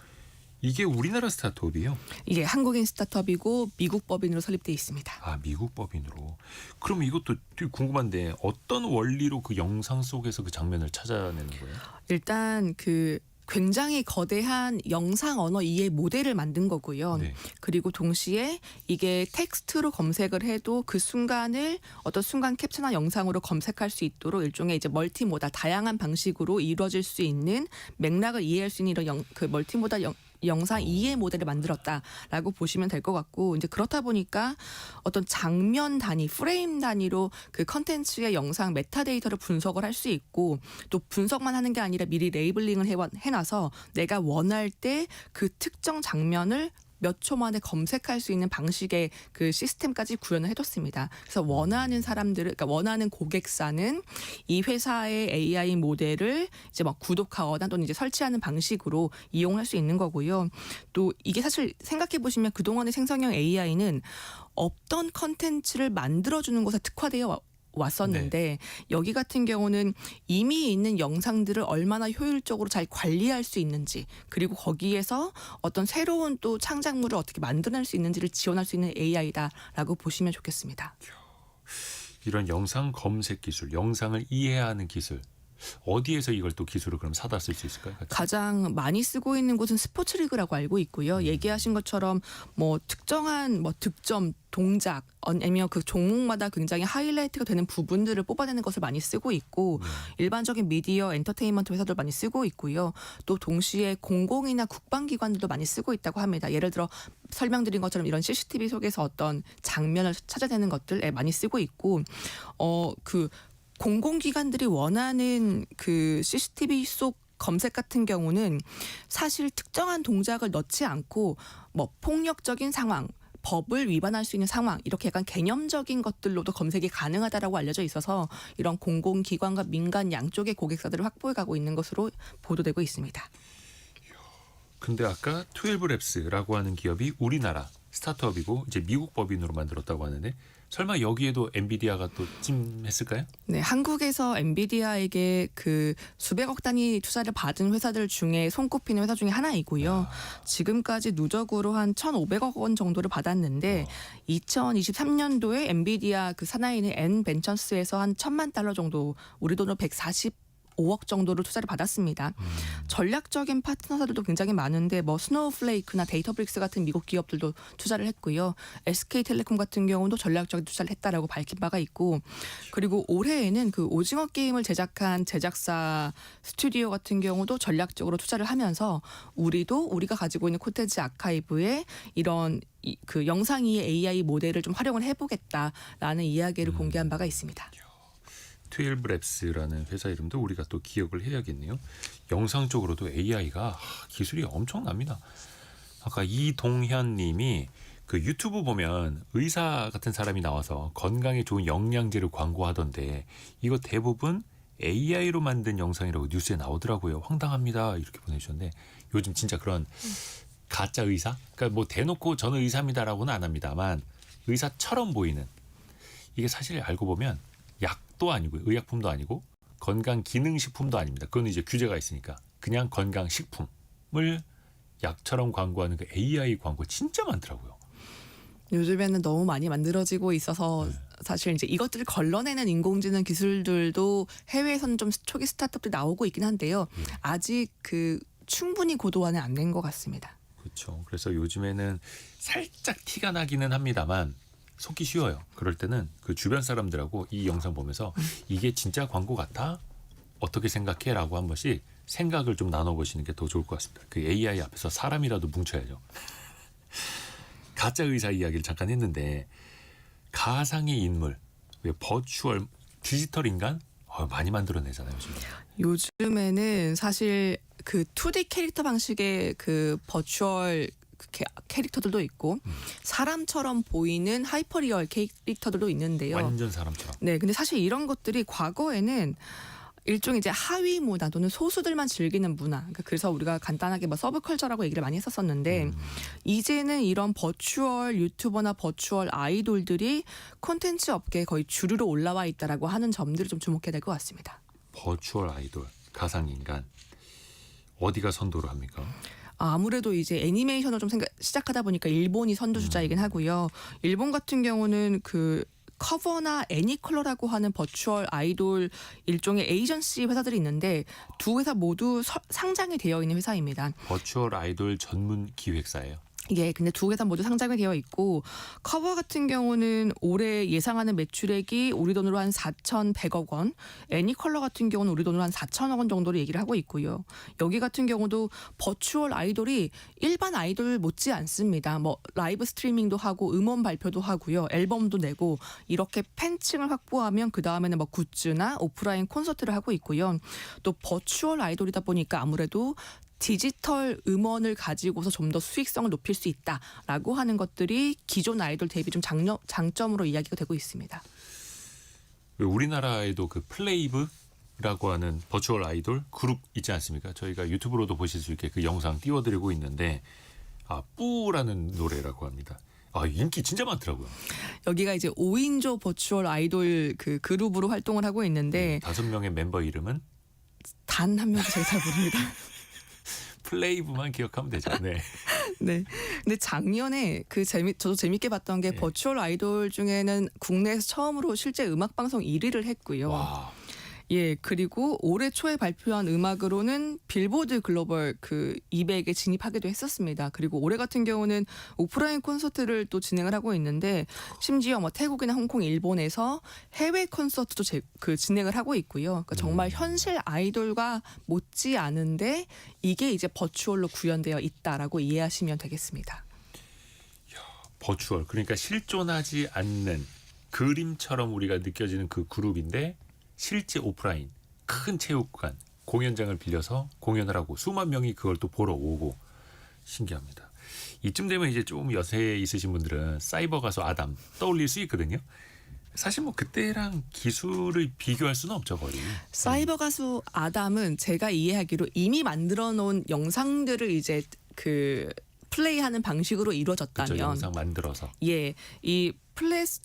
이게 우리나라 스타트업이에요? 이게 한국인 스타트업이고 미국 법인으로 설립돼 있습니다. 아, 미국 법인으로. 그럼 이것도 되게 궁금한데 어떤 원리로 그 영상 속에서 그 장면을 찾아내는 거예요? 일단 그 굉장히 거대한 영상 언어 이해 모델을 만든 거고요. 네. 그리고 동시에 이게 텍스트로 검색을 해도 그 순간을 어떤 순간 캡처나 영상으로 검색할 수 있도록 일종의 이제 멀티모달, 다양한 방식으로 이루어질 수 있는 맥락을 이해할 수 있는 이런 그 멀티모달 영상 이해 모델을 만들었다라고 보시면 될 것 같고, 이제 그렇다 보니까 어떤 장면 단위, 프레임 단위로 그 컨텐츠의 영상 메타데이터를 분석을 할 수 있고, 또 분석만 하는 게 아니라 미리 레이블링을 해놔서 내가 원할 때 그 특정 장면을 몇 초 만에 검색할 수 있는 방식의 그 시스템까지 구현을 해뒀습니다. 그래서 원하는 사람들을, 그러니까 원하는 고객사는 이 회사의 AI 모델을 이제 막 구독하거나 또는 이제 설치하는 방식으로 이용할 수 있는 거고요. 또 이게 사실 생각해 보시면 그동안의 생성형 AI는 없던 컨텐츠를 만들어주는 것에 특화되어 왔었는데, 여기 같은 경우는 이미 있는 영상들을 얼마나 효율적으로 잘 관리할 수 있는지, 그리고 거기에서 어떤 새로운 또 창작물을 어떻게 만들어낼 수 있는지를 지원할 수 있는 AI다라고 보시면 좋겠습니다. 이런 영상 검색 기술, 영상을 이해하는 기술, 어디에서 이걸 또 기술을 그럼 사다 쓸 수 있을까요? 가장 많이 쓰고 있는 곳은 스포츠 리그라고 알고 있고요. 얘기하신 것처럼 뭐 특정한 뭐 득점, 동작, 아니면 그 종목마다 굉장히 하이라이트가 되는 부분들을 뽑아내는 것을 많이 쓰고 있고, 일반적인 미디어, 엔터테인먼트 회사들 많이 쓰고 있고요. 또 동시에 공공이나 국방기관들도 많이 쓰고 있다고 합니다. 예를 들어 설명드린 것처럼 이런 CCTV 속에서 어떤 장면을 찾아내는 것들 많이 쓰고 있고, 그 공공기관들이 원하는 그 CCTV 속 검색 같은 경우는 사실 특정한 동작을 넣지 않고 뭐 폭력적인 상황, 법을 위반할 수 있는 상황, 이렇게 약간 개념적인 것들로도 검색이 가능하다라고 알려져 있어서 이런 공공기관과 민간 양쪽의 고객사들을 확보해 가고 있는 것으로 보도되고 있습니다. 근데 아까 12랩스라고 하는 기업이 우리나라 스타트업이고 이제 미국 법인으로 만들었다고 하는데, 설마 여기에도 엔비디아가 또 찜했을까요? 네, 한국에서 엔비디아에게 그 수백억 단위 투자를 받은 회사들 중에 손꼽히는 회사 중에 하나이고요. 지금까지 누적으로 한 1,500억 원 정도를 받았는데 2023년도에 엔비디아 그 산하에 있는 N벤처스에서 한 1,000만 달러 정도, 우리 돈으로 145억 정도를 투자를 받았습니다. 전략적인 파트너사들도 굉장히 많은데 뭐 스노우플레이크나 데이터브릭스 같은 미국 기업들도 투자를 했고요. SK텔레콤 같은 경우도 전략적인 투자를 했다라고 밝힌 바가 있고, 그리고 올해에는 그 오징어 게임을 제작한 제작사 스튜디오 같은 경우도 전략적으로 투자를 하면서 우리가 가지고 있는 콘텐츠 아카이브에 이런 그 영상 이해 AI 모델을 좀 활용을 해보겠다라는 이야기를 공개한 바가 있습니다. 12랩스라는 회사 이름도 우리가 또 기억을 해야겠네요. 영상 쪽으로도 AI가 기술이 엄청납니다. 아까 이동현 님이 그 유튜브 보면 의사 같은 사람이 나와서 건강에 좋은 영양제를 광고하던데, 이거 대부분 AI로 만든 영상이라고 뉴스에 나오더라고요. 황당합니다. 이렇게 보내주셨는데 요즘 진짜 그런 가짜 의사? 그러니까 뭐 대놓고 저는 의사입니다라고는 안 합니다만 의사처럼 보이는 이게 사실 알고 보면 약도 아니고 의약품도 아니고 건강기능식품도 아닙니다. 그건 이제 규제가 있으니까 그냥 건강식품을 약처럼 광고하는 그 AI 광고 진짜 많더라고요. 요즘에는 너무 많이 만들어지고 있어서 사실 이제 이것들을 걸러내는 인공지능 기술들도 해외에서는 좀 초기 스타트업들이 나오고 있긴 한데요. 아직 그 충분히 고도화는 안 된 것 같습니다. 그렇죠. 그래서 요즘에는 살짝 티가 나기는 합니다만 속기 쉬워요. 그럴 때는 그 주변 사람들하고 이 영상 보면서 이게 진짜 광고 같아? 어떻게 생각해? 라고 한 번씩 생각을 좀 나눠보시는 게 더 좋을 것 같습니다. 그 AI 앞에서 사람이라도 뭉쳐야죠. 가짜 의사 이야기를 잠깐 했는데 가상의 인물, 왜 버추얼 디지털 인간 많이 만들어내잖아요. 요즘에는 사실 그 2D 캐릭터 방식의 그 버추얼 캐릭터들도 있고 사람처럼 보이는 하이퍼리얼 캐릭터들도 있는데요. 완전 사람처럼. 네, 근데 사실 이런 것들이 과거에는 일종의 이제 하위 문화 또는 소수들만 즐기는 문화. 그러니까 그래서 우리가 간단하게 뭐 서브컬처라고 얘기를 많이 했었었는데 이제는 이런 버추얼 유튜버나 버추얼 아이돌들이 콘텐츠 업계에 거의 주류로 올라와 있다라고 하는 점들을 좀 주목해야 될 것 같습니다. 버추얼 아이돌, 가상 인간 어디가 선도를 합니까? 아무래도 이제 애니메이션을 좀 시작하다 보니까 일본이 선두주자이긴 하고요. 일본 같은 경우는 그 커버나 애니컬러라고 하는 버추얼 아이돌 일종의 에이전시 회사들이 있는데 두 회사 모두 상장이 되어 있는 회사입니다. 버추얼 아이돌 전문 기획사예요. 예, 근데 두 회사 모두 상장이 되어 있고 커버 같은 경우는 올해 예상하는 매출액이 우리 돈으로 한 4,100억 원, 애니컬러 같은 경우는 우리 돈으로 한 4천억 원 정도로 얘기를 하고 있고요. 여기 같은 경우도 버추얼 아이돌이 일반 아이돌 못지 않습니다. 뭐 라이브 스트리밍도 하고 음원 발표도 하고요, 앨범도 내고 이렇게 팬층을 확보하면 그 다음에는 뭐 굿즈나 오프라인 콘서트를 하고 있고요. 또 버추얼 아이돌이다 보니까 아무래도 디지털 음원을 가지고서 좀 더 수익성을 높일 수 있다라고 하는 것들이 기존 아이돌 대비 좀 장점으로 이야기가 되고 있습니다. 우리나라에도 그 플레이브라고 하는 버추얼 아이돌 그룹 있지 않습니까? 저희가 유튜브로도 보실 수 있게 그 영상 띄워드리고 있는데 뿌라는 노래라고 합니다. 인기 진짜 많더라고요. 여기가 이제 5인조 버추얼 아이돌 그 그룹으로 활동을 하고 있는데 5명의 멤버 이름은 단 한 명도 제가 잘 모릅니다. 플레이브만 기억하면 되죠. 네. 네. 근데 작년에 저도 재밌게 봤던 게 버추얼 아이돌 중에는 국내에서 처음으로 실제 음악 방송 1위를 했고요. 와. 예, 그리고 올해 초에 발표한 음악으로는 빌보드 글로벌 그 200에 진입하기도 했었습니다. 그리고 올해 같은 경우는 오프라인 콘서트를 또 진행을 하고 있는데 심지어 뭐 태국이나 홍콩, 일본에서 해외 콘서트도 진행을 하고 있고요. 그러니까 정말 현실 아이돌과 못지 않은데 이게 이제 버추얼로 구현되어 있다라고 이해하시면 되겠습니다. 버추얼 그러니까 실존하지 않는 그림처럼 우리가 느껴지는 그 그룹인데 실제 오프라인 큰 체육관 공연장을 빌려서 공연을 하고 수만 명이 그걸 또 보러 오고 신기합니다. 이쯤 되면 이제 좀 여세에 있으신 분들은 사이버 가수 아담 떠올릴 수 있거든요. 사실 뭐 그때랑 기술을 비교할 수는 없죠 거의. 사이버 가수 아담은 제가 이해하기로 이미 만들어 놓은 영상들을 이제 그 플레이하는 방식으로 이루어졌다면 그렇죠, 영상 만들어서. 예, 이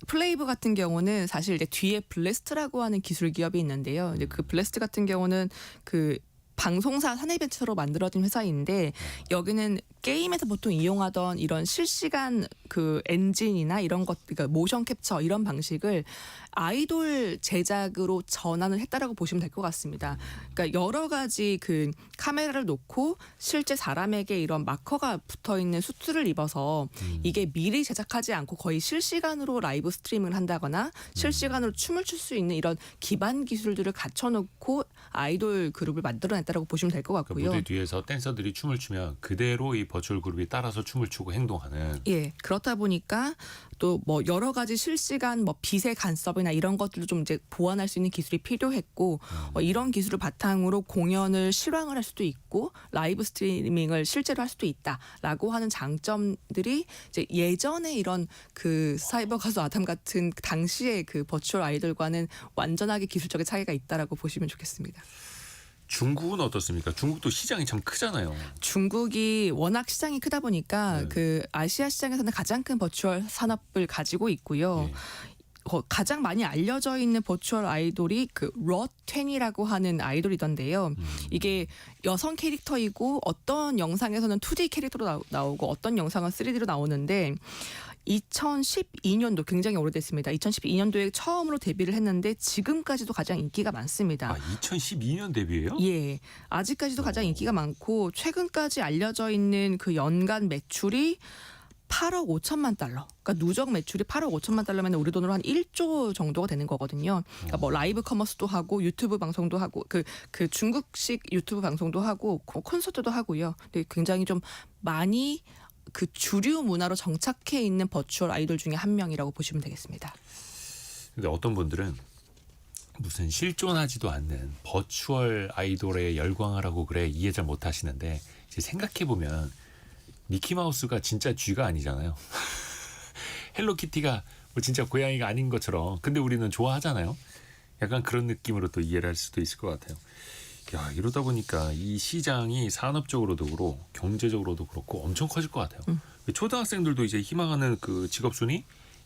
플레이브 같은 경우는 사실 이제 뒤에 블래스트라고 하는 기술 기업이 있는데요. 이제 그 블래스트 같은 경우는 그 방송사 사내벤처로 만들어진 회사인데 여기는 게임에서 보통 이용하던 이런 실시간 그 엔진이나 이런 것, 그러니까 모션 캡처 이런 방식을 아이돌 제작으로 전환을 했다라고 보시면 될 것 같습니다. 그러니까 여러 가지 그 카메라를 놓고 실제 사람에게 이런 마커가 붙어 있는 수트를 입어서 이게 미리 제작하지 않고 거의 실시간으로 라이브 스트리밍을 한다거나 실시간으로 춤을 출 수 있는 이런 기반 기술들을 갖춰놓고 아이돌 그룹을 만들어냈다라고 보시면 될 것 그 같고요. 무대 뒤에서 댄서들이 춤을 추면 그대로 이 버추얼 그룹이 따라서 춤을 추고 행동하는. 예, 그런 그렇다 보니까 또 뭐 여러 가지 실시간 뭐 빛의 간섭이나 이런 것들도 좀 이제 보완할 수 있는 기술이 필요했고 이런 기술을 바탕으로 공연을 실황을 할 수도 있고 라이브 스트리밍을 실제로 할 수도 있다라고 하는 장점들이 이제 예전에 이런 그 사이버 가수 아담 같은 당시의 그 버추얼 아이돌과는 완전하게 기술적인 차이가 있다라고 보시면 좋겠습니다. 중국은 어떻습니까? 중국도 시장이 참 크잖아요. 중국이 워낙 시장이 크다 보니까 네. 그 아시아 시장에서는 가장 큰 버추얼 산업을 가지고 있고요. 예. 가장 많이 알려져 있는 버추얼 아이돌이 그 러텐이라고 하는 아이돌이던데요. 이게 여성 캐릭터이고 어떤 영상에서는 2D 캐릭터로 나오고 어떤 영상은 3D로 나오는데 2012년도 굉장히 오래됐습니다. 2012년도에 처음으로 데뷔를 했는데 지금까지도 가장 인기가 많습니다. 아, 2012년 데뷔예요? 예, 아직까지도 가장 인기가 많고 최근까지 알려져 있는 그 연간 매출이 8억 5천만 달러. 그러니까 누적 매출이 8억 5천만 달러면 우리 돈으로 한 1조 정도가 되는 거거든요. 그러니까 뭐 라이브 커머스도 하고 유튜브 방송도 하고 그 중국식 유튜브 방송도 하고 콘서트도 하고요. 근데 굉장히 좀 많이 그 주류 문화로 정착해 있는 버추얼 아이돌 중에 한 명이라고 보시면 되겠습니다. 근데 어떤 분들은 무슨 실존하지도 않는 버추얼 아이돌에 열광을 하고 그래 이해 잘 못하시는데 이제 생각해 보면 미키마우스가 진짜 쥐가 아니잖아요. 헬로키티가 뭐 진짜 고양이가 아닌 것처럼 근데 우리는 좋아하잖아요. 약간 그런 느낌으로 또 이해를 할 수도 있을 것 같아요. 야, 이러다 보니까 이 시장이 산업적으로도 그렇고 경제적으로도 그렇고 엄청 커질 것 같아요. 초등학생들도 이제 희망하는 그 직업 순위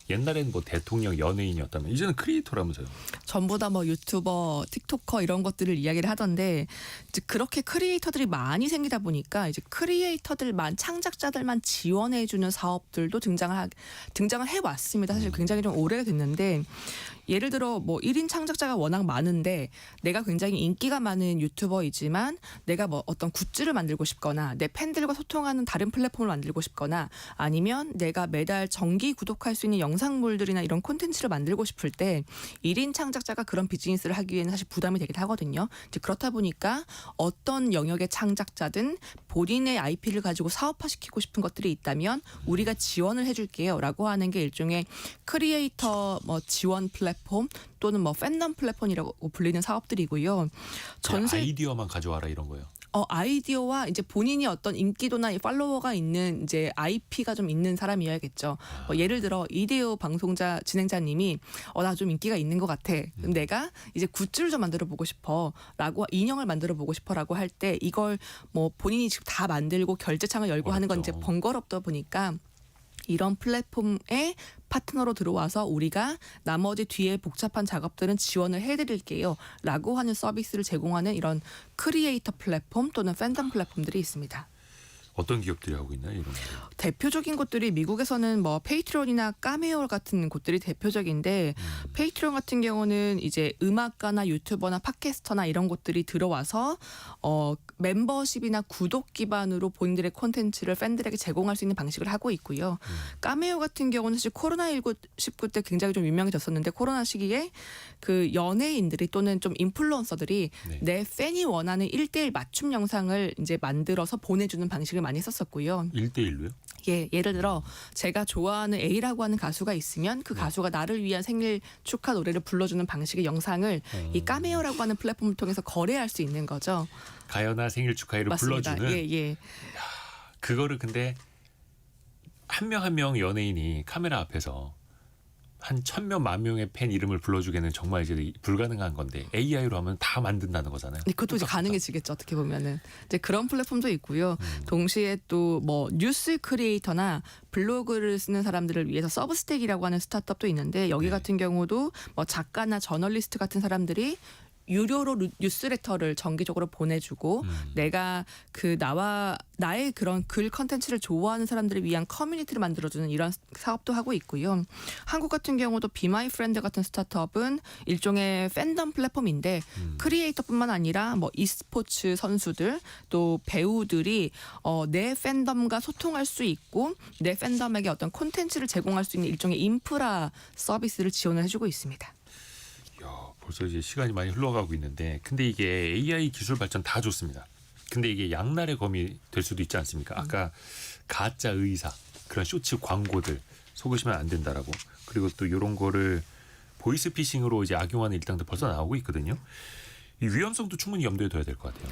옛날에는 뭐 대통령, 연예인이었다면 이제는 크리에이터라면서요. 전부 다 뭐 유튜버, 틱토커 이런 것들을 이야기를 하던데 이제 그렇게 크리에이터들이 많이 생기다 보니까 이제 크리에이터들만 창작자들만 지원해주는 사업들도 등장을 해왔습니다. 사실 굉장히 좀 오래가 됐는데 예를 들어 뭐 1인 창작자가 워낙 많은데 내가 굉장히 인기가 많은 유튜버이지만 내가 뭐 어떤 굿즈를 만들고 싶거나 내 팬들과 소통하는 다른 플랫폼을 만들고 싶거나 아니면 내가 매달 정기 구독할 수 있는 영상물들이나 이런 콘텐츠를 만들고 싶을 때 1인 창작자가 그런 비즈니스를 하기에는 사실 부담이 되긴 하거든요. 이제 그렇다 보니까 어떤 영역의 창작자든 본인의 IP를 가지고 사업화시키고 싶은 것들이 있다면 우리가 지원을 해줄게요 라고 하는 게 일종의 크리에이터 뭐 지원 플랫폼 또는 뭐 팬덤 플랫폼이라고 불리는 사업들이고요. 아이디어만 가져와라 이런 거예요. 아이디어와 이제 본인이 어떤 인기도나 팔로워가 있는 이제 IP가 좀 있는 사람이어야겠죠. 뭐 예를 들어 이데오 방송자 진행자님이 나 좀 인기가 있는 것 같아. 그럼 내가 이제 굿즈를 좀 만들어 보고 싶어라고 인형을 만들어 보고 싶어라고 할 때 이걸 뭐 본인이 지금 다 만들고 결제창을 열고 하는 건 이제 어렵죠. 번거롭다 보니까 이런 플랫폼에 파트너로 들어와서 우리가 나머지 뒤에 복잡한 작업들은 지원을 해드릴게요 라고 하는 서비스를 제공하는 이런 크리에이터 플랫폼 또는 팬덤 플랫폼들이 있습니다. 어떤 기업들이 하고 있나요? 이런 거. 대표적인 곳들이 미국에서는 뭐 페이트론이나 카메오 같은 곳들이 대표적인데 페이트론 같은 경우는 이제 음악가나 유튜버나 팟캐스터나 이런 곳들이 들어와서 멤버십이나 구독 기반으로 본인들의 콘텐츠를 팬들에게 제공할 수 있는 방식을 하고 있고요. 카메오 같은 경우는 사실 코로나19 때 굉장히 좀 유명해졌었는데 코로나 시기에 그 연예인들이 또는 좀 인플루언서들이 네. 내 팬이 원하는 1대1 맞춤 영상을 이제 만들어서 보내주는 방식을 많이 썼었고요. 1대1로요? 예, 예를 들어 제가 좋아하는 A라고 하는 가수가 있으면 그 가수가 나를 위한 생일 축하 노래를 불러주는 방식의 영상을 이 카메오라고 하는 플랫폼을 통해서 거래할 수 있는 거죠. 가연아 생일 축하해를 맞습니다. 불러주는 예, 예. 그거를 근데 한 명 한 명 연예인이 카메라 앞에서 한 1,000명, 10,000명의 팬 이름을 불러주기는 정말 이제 불가능한 건데 AI로 하면 다 만든다는 거잖아요. 그것도 이제 가능해지겠죠. 어떻게 보면은 이제 그런 플랫폼도 있고요. 동시에 또 뭐 뉴스 크리에이터나 블로그를 쓰는 사람들을 위해서 서브스택이라고 하는 스타트업도 있는데 여기 네. 같은 경우도 뭐 작가나 저널리스트 같은 사람들이 유료로 뉴스레터를 정기적으로 보내주고 내가 그 나의 그런 글 컨텐츠를 좋아하는 사람들을 위한 커뮤니티를 만들어주는 이런 사업도 하고 있고요. 한국 같은 경우도 비마이프렌드 같은 스타트업은 일종의 팬덤 플랫폼인데 크리에이터뿐만 아니라 뭐 e스포츠 선수들 또 배우들이 내 팬덤과 소통할 수 있고 내 팬덤에게 어떤 콘텐츠를 제공할 수 있는 일종의 인프라 서비스를 지원을 해주고 있습니다. 야, 벌써 이제 시간이 많이 흘러가고 있는데 근데 이게 AI 기술 발전 다 좋습니다. 근데 이게 양날의 검이 될 수도 있지 않습니까? 아까 가짜 의사 그런 쇼츠 광고들 속으시면 안 된다라고. 그리고 또 이런 거를 보이스피싱으로 이제 악용하는 일당도 벌써 나오고 있거든요. 이 위험성도 충분히 염두에 둬야 될 것 같아요.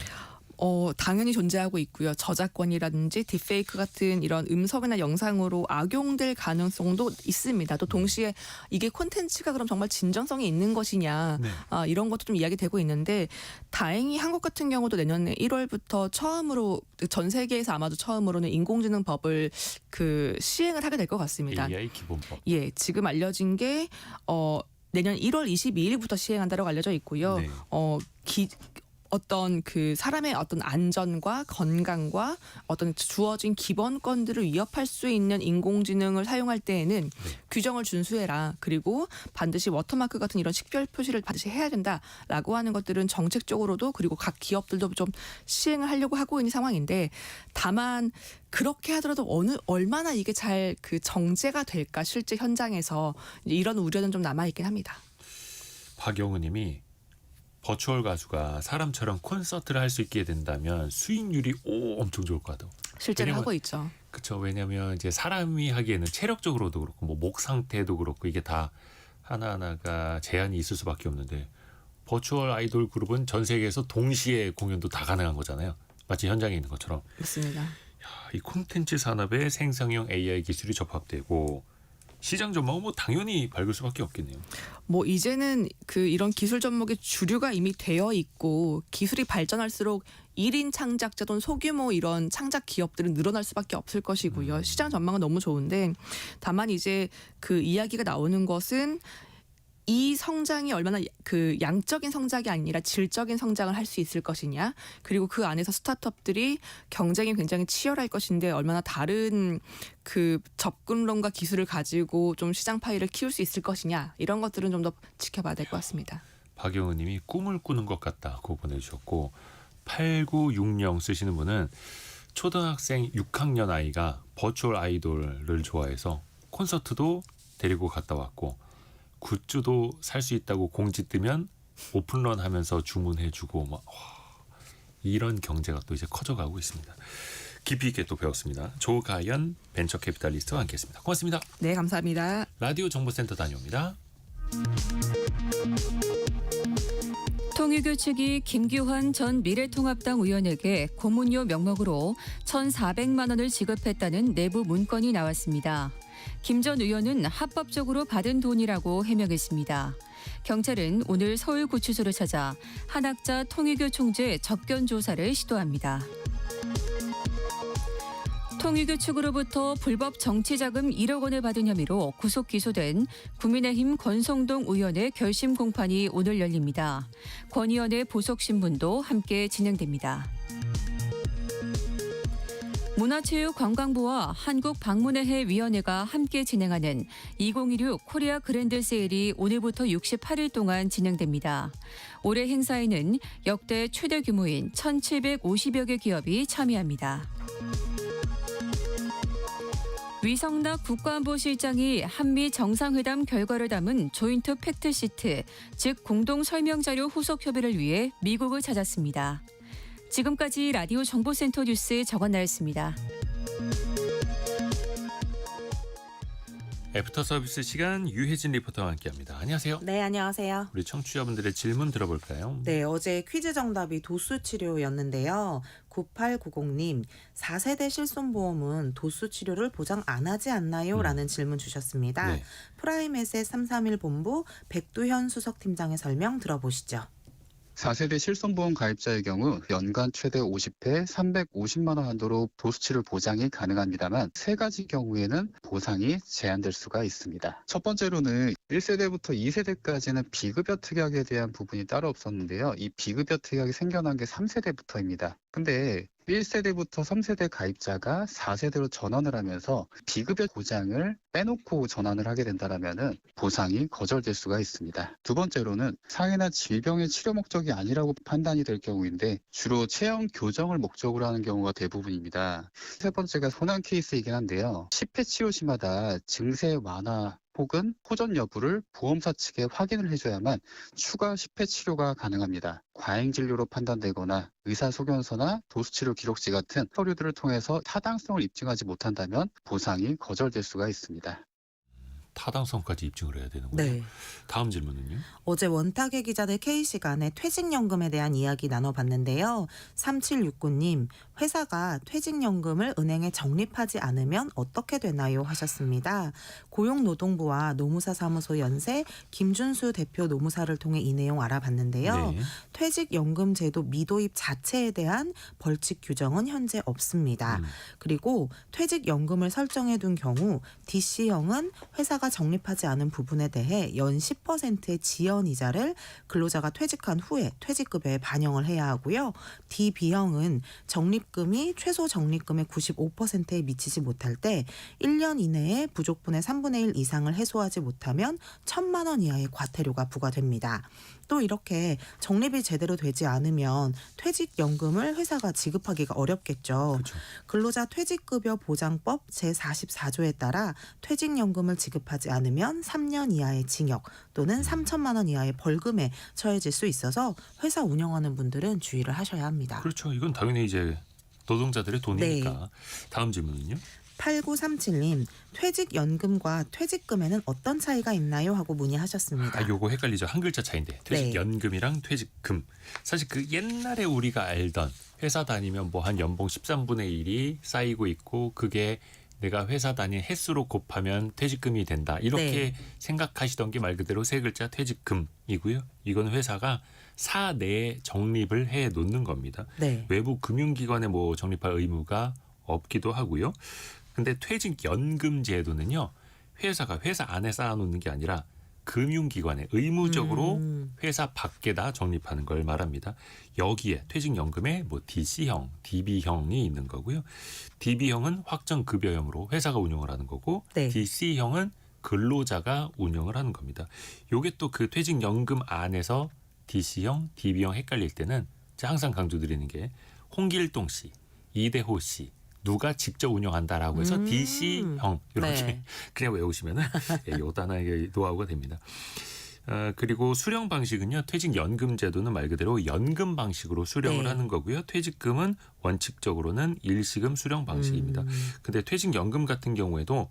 당연히 존재하고 있고요. 저작권이라든지 딥페이크 같은 이런 음성이나 영상으로 악용될 가능성도 있습니다. 또 동시에 이게 콘텐츠가 그럼 정말 진정성이 있는 것이냐 네. 이런 것도 좀 이야기되고 있는데 다행히 한국 같은 경우도 내년에 1월부터 처음으로 전 세계에서 아마도 처음으로는 인공지능 법을 시행을 하게 될 것 같습니다. AI 기본법. 예, 지금 알려진 게 내년 1월 22일부터 시행한다고 알려져 있고요. 네. 어떤 사람의 어떤 안전과 건강과 어떤 주어진 기본권들을 위협할 수 있는 인공지능을 사용할 때에는 규정을 준수해라. 그리고 반드시 워터마크 같은 이런 식별 표시를 반드시 해야 된다라고 하는 것들은 정책적으로도 그리고 각 기업들도 좀 시행을 하려고 하고 있는 상황인데 다만 그렇게 하더라도 얼마나 이게 잘 정제가 될까 실제 현장에서 이런 우려는 좀 남아 있긴 합니다. 박영우 님이 버추얼 가수가 사람처럼 콘서트를 할 수 있게 된다면 수익률이 엄청 좋을 것 같아요. 실제로 왜냐면, 하고 있죠. 그렇죠. 왜냐하면 이제 사람이 하기에는 체력적으로도 그렇고 뭐 목 상태도 그렇고 이게 다 하나하나가 제한이 있을 수밖에 없는데 버추얼 아이돌 그룹은 전 세계에서 동시에 공연도 다 가능한 거잖아요. 마치 현장에 있는 것처럼. 맞습니다. 이 콘텐츠 산업에 생성형 AI 기술이 접합되고 시장 전망은 뭐 당연히 밝을 수밖에 없겠네요. 뭐 이제는 이런 기술 접목의 주류가 이미 되어 있고 기술이 발전할수록 1인 창작자 또는 소규모 이런 창작 기업들은 늘어날 수밖에 없을 것이고요. 시장 전망은 너무 좋은데 다만 이제 이야기가 나오는 것은 이 성장이 얼마나 양적인 성장이 아니라 질적인 성장을 할 수 있을 것이냐. 그리고 그 안에서 스타트업들이 경쟁이 굉장히 치열할 것인데 얼마나 다른 접근론과 기술을 가지고 좀 시장 파이를 키울 수 있을 것이냐. 이런 것들은 좀 더 지켜봐야 될 것 같습니다. 박영우 님이 꿈을 꾸는 것 같다고 보내주셨고 8960 쓰시는 분은 초등학생 6학년 아이가 버추얼 아이돌을 좋아해서 콘서트도 데리고 갔다 왔고 굿즈도 살 수 있다고 공지 뜨면 오픈런 하면서 주문해주고 막 이런 경제가 또 이제 커져가고 있습니다. 깊이 있게 또 배웠습니다. 조가연 벤처 캐피탈리스트와 함께했습니다. 고맙습니다. 네, 감사합니다. 라디오 정보센터 다녀옵니다. 통일교 측이 김규환 전 미래통합당 의원에게 고문료 명목으로 1,400만 원을 지급했다는 내부 문건이 나왔습니다. 김 전 의원은 합법적으로 받은 돈이라고 해명했습니다. 경찰은 오늘 서울구치소를 찾아 한학자 통일교 총재 접견 조사를 시도합니다. 통일교 측으로부터 불법 정치자금 1억 원을 받은 혐의로 구속 기소된 국민의힘 권성동 의원의 결심 공판이 오늘 열립니다. 권 의원의 보석 신문도 함께 진행됩니다. 문화체육관광부와 한국방문의회위원회가 함께 진행하는 2016 코리아 그랜드 세일이 오늘부터 68일 동안 진행됩니다. 올해 행사에는 역대 최대 규모인 1,750여 개 기업이 참여합니다. 위성락 국가안보실장이 한미 정상회담 결과를 담은 조인트 팩트시트, 즉 공동 설명자료 후속 협의를 위해 미국을 찾았습니다. 지금까지 라디오 정보센터 뉴스 정원나였습니다. 애프터 서비스 시간 유혜진 리포터와 함께합니다. 안녕하세요. 네, 안녕하세요. 우리 청취자분들의 질문 들어볼까요? 네, 어제 퀴즈 정답이 도수 치료였는데요. 9890님, 4세대 실손보험은 도수 치료를 보장 안 하지 않나요? 라는 질문 주셨습니다. 네. 프라임에셋 331 본부 백두현 수석팀장의 설명 들어보시죠. 4세대 실손보험 가입자의 경우 연간 최대 50회 350만 원 한도로 도수치료 보장이 가능합니다만 세 가지 경우에는 보상이 제한될 수가 있습니다. 첫 번째로는 1세대부터 2세대까지는 비급여 특약에 대한 부분이 따로 없었는데요. 이 비급여 특약이 생겨난 게 3세대부터입니다. 근데 1세대부터 3세대 가입자가 4세대로 전환을 하면서 비급여 보장을 빼놓고 전환을 하게 된다면 보상이 거절될 수가 있습니다. 두 번째로는 상해나 질병의 치료 목적이 아니라고 판단이 될 경우인데 주로 체형 교정을 목적으로 하는 경우가 대부분입니다. 세 번째가 손한 케이스이긴 한데요. 10회 치료 시마다 증세 완화 혹은 호전 여부를 보험사 측에 확인을 해줘야만 추가 10회 치료가 가능합니다. 과잉 진료로 판단되거나 의사소견서나 도수치료 기록지 같은 서류들을 통해서 타당성을 입증하지 못한다면 보상이 거절될 수가 있습니다. 타당성까지 입증을 해야 되는군요. 네. 다음 질문은요. 어제 원탁의 기자들 K시간에 퇴직연금에 대한 이야기 나눠봤는데요. 3769님, 회사가 퇴직연금을 은행에 적립하지 않으면 어떻게 되나요? 하셨습니다. 고용노동부와 노무사사무소 연세 김준수 대표 노무사를 통해 이 내용 알아봤는데요. 네. 퇴직연금 제도 미도입 자체에 대한 벌칙 규정은 현재 없습니다. 그리고 퇴직연금을 설정해둔 경우 DC형은 회사가 적립하지 않은 부분에 대해 연 10%의 지연이자를 근로자가 퇴직한 후에 퇴직급여에 반영을 해야 하고요. DB형은 적립금이 최소 적립금의 95%에 미치지 못할 때 1년 이내에 부족분의 3분의 1 이상을 해소하지 못하면 1,000만 원 이하의 과태료가 부과됩니다. 또 이렇게 적립이 제대로 되지 않으면 퇴직연금을 회사가 지급하기가 어렵겠죠. 그렇죠. 근로자 퇴직급여 보장법 제44조에 따라 퇴직연금을 지급하지 않으면 3년 이하의 징역 또는 3천만 원 이하의 벌금에 처해질 수 있어서 회사 운영하는 분들은 주의를 하셔야 합니다. 그렇죠. 이건 당연히 이제 노동자들의 돈이니까. 네. 다음 질문은요. 8937님, 퇴직연금과 퇴직금에는 어떤 차이가 있나요? 하고 문의하셨습니다. 요거 헷갈리죠. 한 글자 차이인데. 퇴직연금이랑 퇴직금. 사실 그 옛날에 우리가 알던 회사 다니면 뭐 한 연봉 13분의 1이 쌓이고 있고 그게 내가 회사 다닌 횟수로 곱하면 퇴직금이 된다. 이렇게 생각하시던 게 말 그대로 세 글자 퇴직금이고요. 이건 회사가 사내에 적립을 해 놓는 겁니다. 네. 외부 금융기관에 뭐 적립할 의무가 없기도 하고요. 근데 퇴직연금 제도는요. 회사가 회사 안에 쌓아놓는 게 아니라 금융기관에 의무적으로 회사 밖에다 적립하는 걸 말합니다. 여기에 퇴직연금에 뭐 DC형, DB형이 있는 거고요. DB형은 확정급여형으로 회사가 운영을 하는 거고 네. DC형은 근로자가 운영을 하는 겁니다. 요게 또 그 퇴직연금 안에서 DC형, DB형 헷갈릴 때는 제가 항상 강조드리는 게 홍길동 씨, 이대호 씨 누가 직접 운영한다라고 해서 DC형 이렇게 네. 그냥 외우시면은 이것도 하나의 노하우가 됩니다. 그리고 수령 방식은요. 퇴직연금 제도는 말 그대로 연금 방식으로 수령을 네. 하는 거고요. 퇴직금은 원칙적으로는 일시금 수령 방식입니다. 근데 퇴직연금 같은 경우에도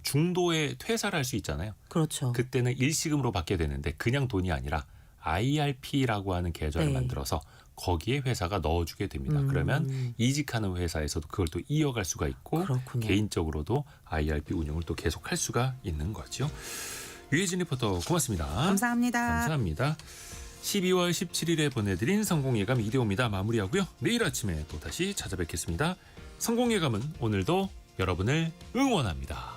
중도에 퇴사를 할 수 있잖아요. 그렇죠. 그때는 일시금으로 받게 되는데 그냥 돈이 아니라 IRP라고 하는 계좌를 네. 만들어서 거기에 회사가 넣어주게 됩니다. 그러면 이직하는 회사에서도 그걸 또 이어갈 수가 있고 그렇군요. 개인적으로도 IRP 운영을 또 계속할 수가 있는 거죠. 유혜진 리포터 고맙습니다. 감사합니다. 감사합니다. 12월 17일에 보내드린 성공예감 이대호입니다. 마무리하고요. 내일 아침에 또 다시 찾아뵙겠습니다. 성공예감은 오늘도 여러분을 응원합니다.